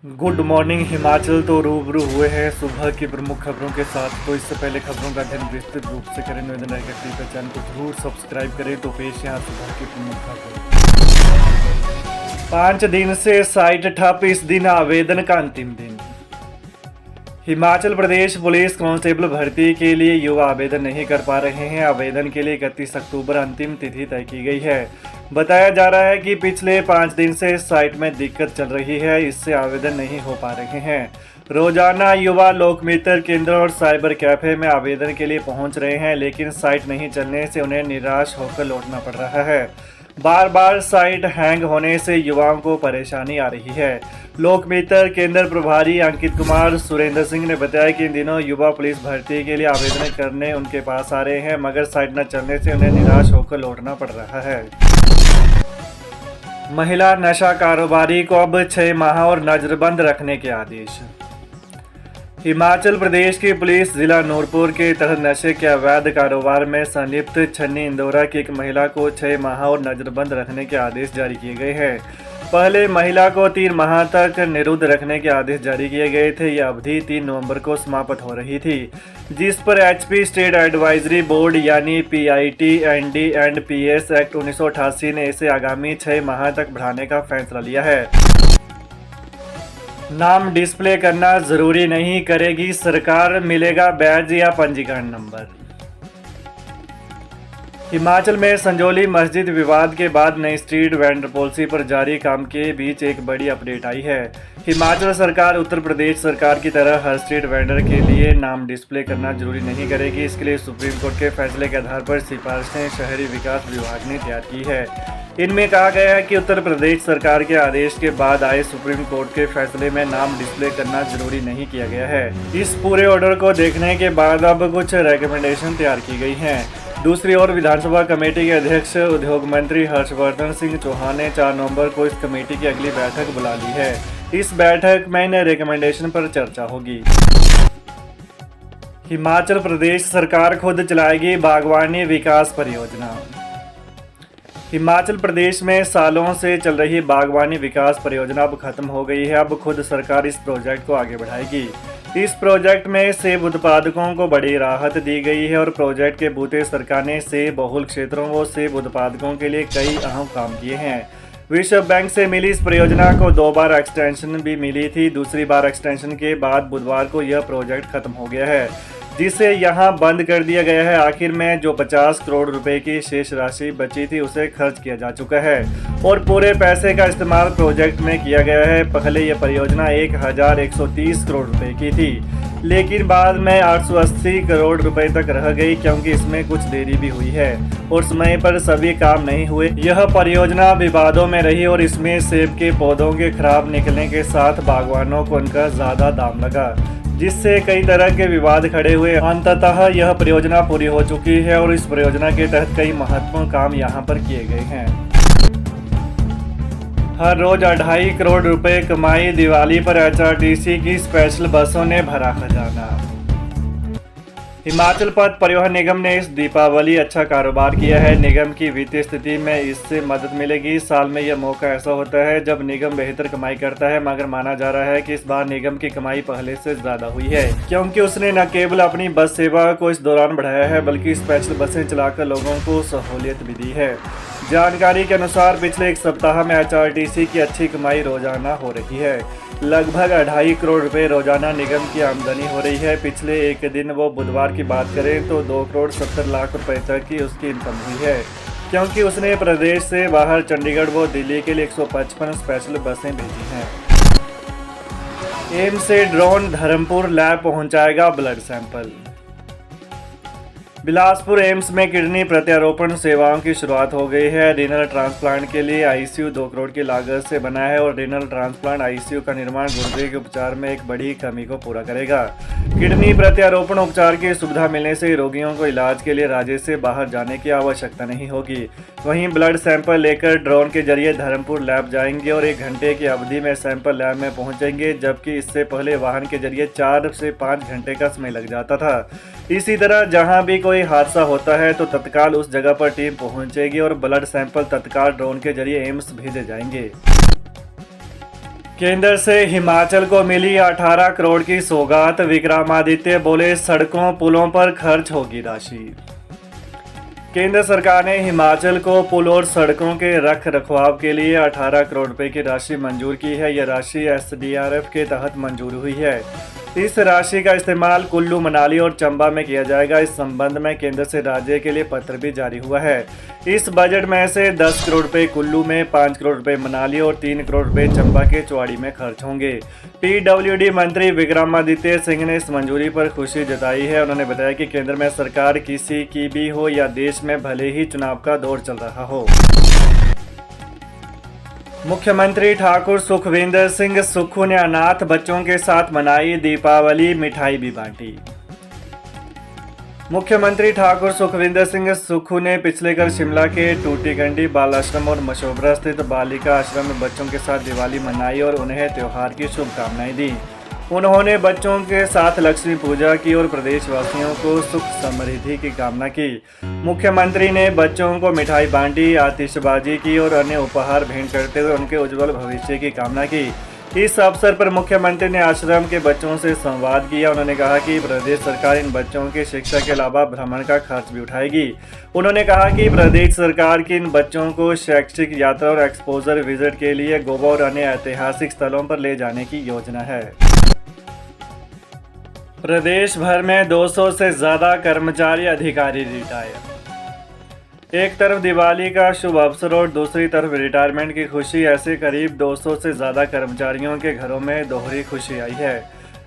Good morning Himachal. तो रूबरू हुए हैं सुबह की प्रमुख खबरों के साथ। तो इससे पहले खबरों का अध्ययन विस्तृत रूप से करें, निवेदन है कि कृपया चैनल को जरूर सब्सक्राइब करें। तो पेश यहाँ सुबह की प्रमुख खबरें। 5 दिन से साइट ठप, इस दिन आवेदन का अंतिम दिन। हिमाचल प्रदेश पुलिस कांस्टेबल भर्ती के लिए युवा आवेदन नहीं कर पा रहे हैं। आवेदन के लिए 31 अक्टूबर अंतिम तिथि तय की गई है। बताया जा रहा है कि पिछले 5 दिन से साइट में दिक्कत चल रही है, इससे आवेदन नहीं हो पा रहे हैं। रोजाना युवा लोकमित्र केंद्र और साइबर कैफे में आवेदन के लिए पहुंच रहे हैं, लेकिन साइट नहीं चलने से उन्हें निराश होकर लौटना पड़ रहा है। बार बार साइट हैंग होने से युवाओं को परेशानी आ रही है। लोकमित्र केंद्र प्रभारी अंकित कुमार सुरेंद्र सिंह ने बताया कि इन दिनों युवा पुलिस भर्ती के लिए आवेदन करने उनके पास आ रहे हैं, मगर साइट न चलने से उन्हें निराश होकर लौटना पड़ रहा है। महिला नशा कारोबारी को अब 6 माह और नजरबंद रखने के आदेश। हिमाचल प्रदेश की पुलिस जिला नूरपुर के तहत नशे के अवैध कारोबार में संलिप्त छन्नी इंदौरा की एक महिला को 6 माह और नजरबंद रखने के आदेश जारी किए गए हैं। पहले महिला को 3 माह तक निरुद्ध रखने के आदेश जारी किए गए थे। यह अवधि 3 नवंबर को समाप्त हो रही थी, जिस पर एचपी स्टेट एडवाइजरी बोर्ड यानी PIT ND and PS act 1988 ने इसे आगामी 6 माह तक बढ़ाने का फैसला लिया है। नाम डिस्प्ले करना जरूरी नहीं करेगी सरकार, मिलेगा बैज या पंजीकरण नंबर। हिमाचल में संजौली मस्जिद विवाद के बाद नई स्ट्रीट वेंडर पॉलिसी पर जारी काम के बीच एक बड़ी अपडेट आई है। हिमाचल सरकार उत्तर प्रदेश सरकार की तरह हर स्ट्रीट वेंडर के लिए नाम डिस्प्ले करना जरूरी नहीं करेगी। इसके लिए सुप्रीम कोर्ट के फैसले के आधार पर सिफारिशें शहरी विकास विभाग ने तैयार की है। इनमें कहा गया है कि उत्तर प्रदेश सरकार के आदेश के बाद आए सुप्रीम कोर्ट के फैसले में नाम डिस्प्ले करना जरूरी नहीं किया गया है। इस पूरे ऑर्डर को देखने के बाद अब कुछ रिकमेंडेशन तैयार की गई हैं। दूसरी ओर विधानसभा कमेटी के अध्यक्ष उद्योग मंत्री हर्षवर्धन सिंह चौहान ने 4 नवंबर को इस कमेटी की अगली बैठक बुला ली है। इस बैठक में इन रिकमेंडेशन पर चर्चा होगी। हिमाचल प्रदेश सरकार खुद चलाएगी बागवानी विकास परियोजना। हिमाचल प्रदेश में सालों से चल रही बागवानी विकास परियोजना अब खत्म हो गई है। अब खुद सरकार इस प्रोजेक्ट को आगे बढ़ाएगी। इस प्रोजेक्ट में सेब उत्पादकों को बड़ी राहत दी गई है और प्रोजेक्ट के बूते सरकार ने सेब बहुल क्षेत्रों व सेब उत्पादकों के लिए कई अहम काम किए हैं। विश्व बैंक से मिली इस परियोजना को 2 बार एक्सटेंशन भी मिली थी। दूसरी बार एक्सटेंशन के बाद बुधवार को यह प्रोजेक्ट खत्म हो गया है, जिसे यहां बंद कर दिया गया है। आखिर में जो 50 करोड़ रुपए की शेष राशि बची थी उसे खर्च किया जा चुका है और पूरे पैसे का इस्तेमाल प्रोजेक्ट में किया गया है। पहले यह परियोजना 1130 करोड़ रुपए की थी, लेकिन बाद में 880 करोड़ रुपए तक रह गई, क्योंकि इसमें कुछ देरी भी हुई है और समय पर सभी काम नहीं हुए। यह परियोजना विवादों में रही और इसमें सेब के पौधों के खराब निकलने के साथ बागवानों को उनका ज्यादा दाम लगा, जिससे कई तरह के विवाद खड़े हुए। अंततः यह परियोजना पूरी हो चुकी है और इस परियोजना के तहत कई महत्वपूर्ण काम यहां पर किए गए हैं। हर रोज 2.5 करोड़ रुपए कमाई, दिवाली पर एचआरटीसी की स्पेशल बसों ने भरा खजाना। हिमाचल पथ परिवहन निगम ने इस दीपावली अच्छा कारोबार किया है। निगम की वित्तीय स्थिति में इससे मदद मिलेगी। साल में यह मौका ऐसा होता है जब निगम बेहतर कमाई करता है, मगर माना जा रहा है कि इस बार निगम की कमाई पहले से ज्यादा हुई है, क्योंकि उसने न केवल अपनी बस सेवा को इस दौरान बढ़ाया है, बल्कि स्पेशल बसें चलाकर लोगों को सहूलियत भी दी है। जानकारी के अनुसार पिछले 1 सप्ताह में एचआरटीसी की अच्छी कमाई रोजाना हो रही है। लगभग 2.5 करोड़ रुपए रोजाना निगम की आमदनी हो रही है। पिछले एक दिन वो बुधवार की बात करें तो 2 करोड़ 70 लाख रुपए तक की उसकी इनकम हुई है, क्योंकि उसने प्रदेश से बाहर चंडीगढ़ व दिल्ली के लिए 155 स्पेशल बसें भेजी हैं। एम्स से ड्रोन धर्मपुर लैब पहुंचाएगा ब्लड सैंपल। बिलासपुर एम्स में किडनी प्रत्यारोपण सेवाओं की शुरुआत हो गई है। रीनल ट्रांसप्लांट के लिए आईसीयू 2 करोड़ की लागत से बना है और रीनल ट्रांसप्लांट आईसीयू का निर्माण गुर्दे के उपचार में एक बड़ी कमी को पूरा करेगा। किडनी प्रत्यारोपण उपचार की सुविधा मिलने से रोगियों को इलाज के लिए राज्य से बाहर जाने की आवश्यकता नहीं होगी। वहीं ब्लड सैंपल लेकर ड्रोन के जरिए धर्मपुर लैब जाएंगे और 1 घंटे की अवधि में सैंपल लैब में पहुंचेंगे, जबकि इससे पहले वाहन के जरिए 4 से 5 घंटे का समय लग जाता था। इसी तरह जहां भी कोई हादसा होता है तो तत्काल उस जगह पर टीम पहुंचेगी और ब्लड सैंपल तत्काल ड्रोन के जरिए एम्स भेजे जाएंगे। केंद्र से हिमाचल को मिली 18 करोड़ की सौगात। विक्रमादित्य बोले सड़कों पुलों पर खर्च होगी राशि। केंद्र सरकार ने हिमाचल को पुल और सड़कों के रख रखाव के लिए 18 करोड़ रुपए की राशि मंजूर की है। यह राशि एसडीआरएफ के तहत मंजूर हुई है। इस राशि का इस्तेमाल कुल्लू, मनाली और चंबा में किया जाएगा। इस संबंध में केंद्र से राज्य के लिए पत्र भी जारी हुआ है। इस बजट में से 10 करोड़ रुपए कुल्लू में, 5 करोड़ रुपए मनाली और 3 करोड़ रुपए चंबा के चौड़ी में खर्च होंगे। पीडब्ल्यूडी मंत्री विक्रमादित्य सिंह ने इस मंजूरी पर खुशी जताई है। उन्होंने बताया कि केंद्र में सरकार किसी की भी हो या देश में भले ही चुनाव का दौर चल रहा हो, मुख्यमंत्री ठाकुर सुखविंदर सिंह सुक्खू ने अनाथ बच्चों के साथ मनाई दीपावली, मिठाई भी बांटी। मुख्यमंत्री ठाकुर सुखविंदर सिंह सुक्खू ने पिछले कल शिमला के टूटीकंडी बाल आश्रम और मशोबरा स्थित बालिका आश्रम में बच्चों के साथ दिवाली मनाई और उन्हें त्योहार की शुभकामनाएं दी। उन्होंने बच्चों के साथ लक्ष्मी पूजा की और प्रदेशवासियों को सुख समृद्धि की कामना की। मुख्यमंत्री ने बच्चों को मिठाई बांटी, आतिशबाजी की और अन्य उपहार भेंट करते हुए उनके उज्जवल भविष्य की कामना की। इस अवसर पर मुख्यमंत्री ने आश्रम के बच्चों से संवाद किया। उन्होंने कहा कि प्रदेश सरकार इन बच्चों की शिक्षा के अलावा भ्रमण का खर्च भी उठाएगी। उन्होंने कहा कि प्रदेश सरकार की इन बच्चों को शैक्षिक यात्रा और एक्सपोजर विजिट के लिए गोवा और अन्य ऐतिहासिक स्थलों पर ले जाने की योजना है। प्रदेश भर में 200 से ज़्यादा कर्मचारी अधिकारी रिटायर। एक तरफ दिवाली का शुभ अवसर और दूसरी तरफ रिटायरमेंट की खुशी। ऐसे करीब 200 से ज़्यादा कर्मचारियों के घरों में दोहरी खुशी आई है।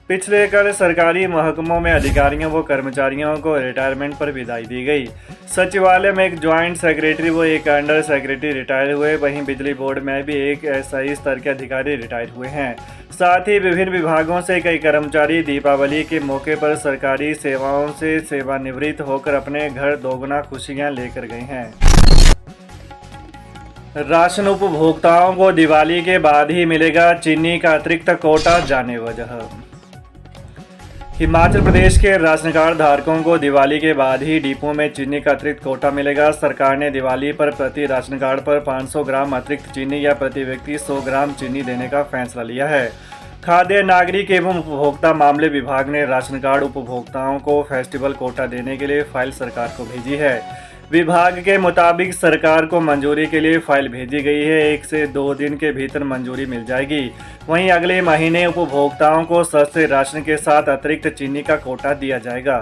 पिछले कल सरकारी महकमों में अधिकारियों व कर्मचारियों को रिटायरमेंट पर विदाई दी गई। सचिवालय में एक ज्वाइंट सेक्रेटरी व एक अंडर सेक्रेटरी रिटायर हुए। वहीं बिजली बोर्ड में भी एक एसआई स्तर के अधिकारी रिटायर हुए हैं। साथ ही विभिन्न विभागों से कई कर्मचारी दीपावली के मौके पर सरकारी सेवाओं से सेवानिवृत्त होकर अपने घर दोगुना खुशियां लेकर गए हैं। राशन उपभोक्ताओं को दिवाली के बाद ही मिलेगा चीनी का अतिरिक्त कोटा, जाने वजह। हिमाचल प्रदेश के राशन कार्ड धारकों को दिवाली के बाद ही डिपो में चीनी का अतिरिक्त कोटा मिलेगा। सरकार ने दिवाली पर प्रति राशन कार्ड पर 500 ग्राम अतिरिक्त चीनी या प्रति व्यक्ति 100 ग्राम चीनी देने का फैसला लिया है। खाद्य, नागरिक एवं उपभोक्ता मामले विभाग ने राशन कार्ड उपभोक्ताओं को फेस्टिवल कोटा देने के लिए फाइल सरकार को भेजी है। विभाग के मुताबिक सरकार को मंजूरी के लिए फाइल भेजी गई है। 1 से 2 दिन के भीतर मंजूरी मिल जाएगी। वहीं अगले महीने उपभोक्ताओं को सस्ते राशन के साथ अतिरिक्त चीनी का कोटा दिया जाएगा।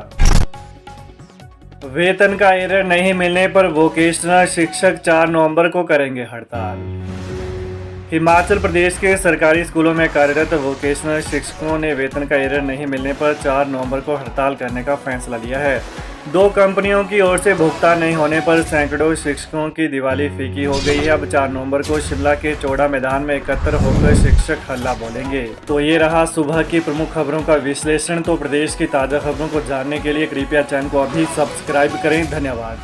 वेतन का एरर नहीं मिलने पर वोकेशनल शिक्षक 4 नवंबर को करेंगे हड़ताल। हिमाचल प्रदेश के सरकारी स्कूलों में कार्यरत वोकेशनल शिक्षकों ने वेतन का एरर नहीं मिलने पर 4 नवंबर को हड़ताल करने का फैसला लिया है। 2 कंपनियों की ओर से भुगतान नहीं होने पर सैकड़ों शिक्षकों की दिवाली फीकी हो गई है। अब 4 नवंबर को शिमला के चौड़ा मैदान में एकत्र होकर शिक्षक हल्ला बोलेंगे। तो ये रहा सुबह की प्रमुख खबरों का विश्लेषण। तो प्रदेश की ताज़ा खबरों को जानने के लिए कृपया चैनल को अभी सब्सक्राइब करें। धन्यवाद।